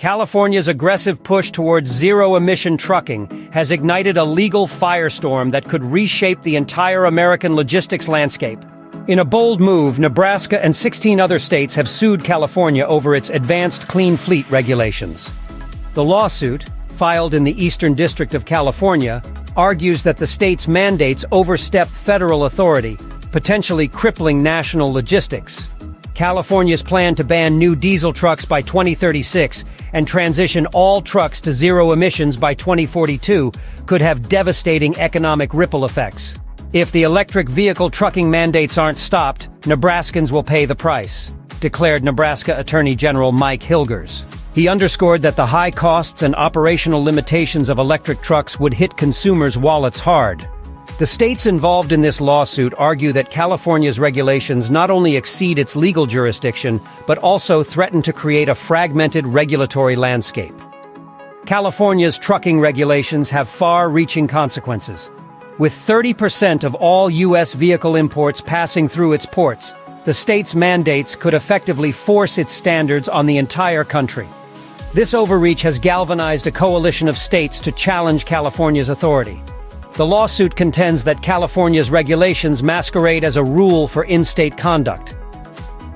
California's aggressive push towards zero-emission trucking has ignited a legal firestorm that could reshape the entire American logistics landscape. In a bold move, Nebraska and 16 other states have sued California over its advanced clean fleet regulations. The lawsuit, filed in the Eastern District of California, argues that the state's mandates overstep federal authority, potentially crippling national logistics. California's plan to ban new diesel trucks by 2036 and transition all trucks to zero emissions by 2042 could have devastating economic ripple effects. If the electric vehicle trucking mandates aren't stopped, Nebraskans will pay the price, declared Nebraska Attorney General Mike Hilgers. He underscored that the high costs and operational limitations of electric trucks would hit consumers' wallets hard. The states involved in this lawsuit argue that California's regulations not only exceed its legal jurisdiction, but also threaten to create a fragmented regulatory landscape. California's trucking regulations have far-reaching consequences. With 30% of all U.S. vehicle imports passing through its ports, the state's mandates could effectively force its standards on the entire country. This overreach has galvanized a coalition of states to challenge California's authority. The lawsuit contends that California's regulations masquerade as a rule for in-state conduct.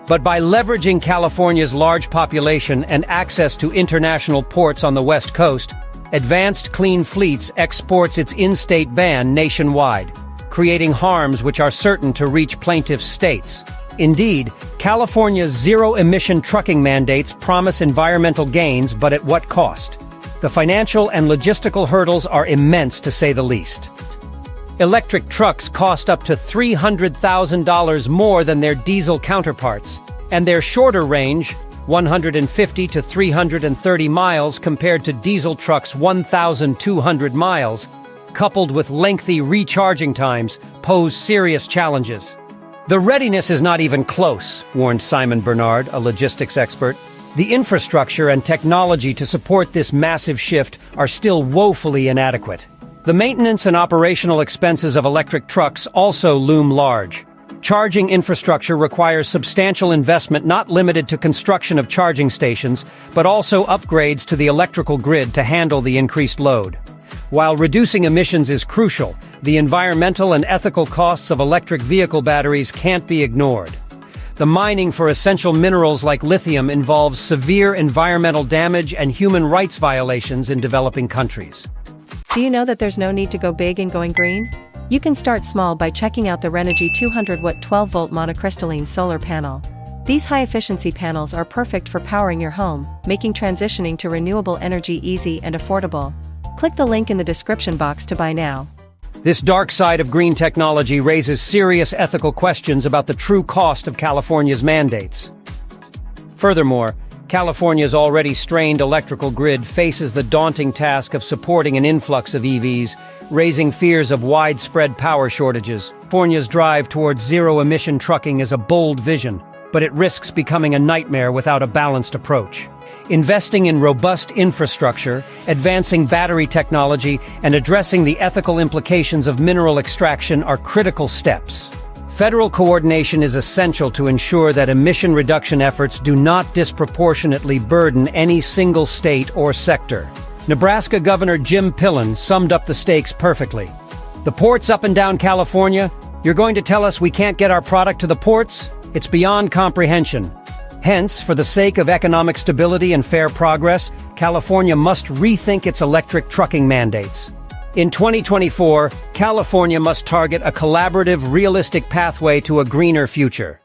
But by leveraging California's large population and access to international ports on the West Coast, Advanced Clean Fleets exports its in-state ban nationwide, creating harms which are certain to reach plaintiff states. Indeed, California's zero-emission trucking mandates promise environmental gains, but at what cost? The financial and logistical hurdles are immense, to say the least. Electric trucks cost up to $300,000 more than their diesel counterparts, and their shorter range, 150 to 330 miles compared to diesel trucks' 1,200 miles, coupled with lengthy recharging times, pose serious challenges. The readiness is not even close, warned Simon Bernard, a logistics expert. The infrastructure and technology to support this massive shift are still woefully inadequate. The maintenance and operational expenses of electric trucks also loom large. Charging infrastructure requires substantial investment not limited to construction of charging stations, but also upgrades to the electrical grid to handle the increased load. While reducing emissions is crucial, the environmental and ethical costs of electric vehicle batteries can't be ignored. The mining for essential minerals like lithium involves severe environmental damage and human rights violations in developing countries. Do you know that there's no need to go big in going green? You can start small by checking out the Renogy 200-watt 12-volt monocrystalline solar panel. These high-efficiency panels are perfect for powering your home, making transitioning to renewable energy easy and affordable. Click the link in the description box to buy now. This dark side of green technology raises serious ethical questions about the true cost of California's mandates. Furthermore, California's already strained electrical grid faces the daunting task of supporting an influx of EVs, raising fears of widespread power shortages. California's drive towards zero-emission trucking is a bold vision, but it risks becoming a nightmare without a balanced approach. Investing in robust infrastructure, advancing battery technology, and addressing the ethical implications of mineral extraction are critical steps. Federal coordination is essential to ensure that emission reduction efforts do not disproportionately burden any single state or sector. Nebraska Governor Jim Pillen summed up the stakes perfectly. The ports up and down California, you're going to tell us we can't get our product to the ports? It's beyond comprehension. Hence, for the sake of economic stability and fair progress, California must rethink its electric trucking mandates. In 2024, California must target a collaborative, realistic pathway to a greener future.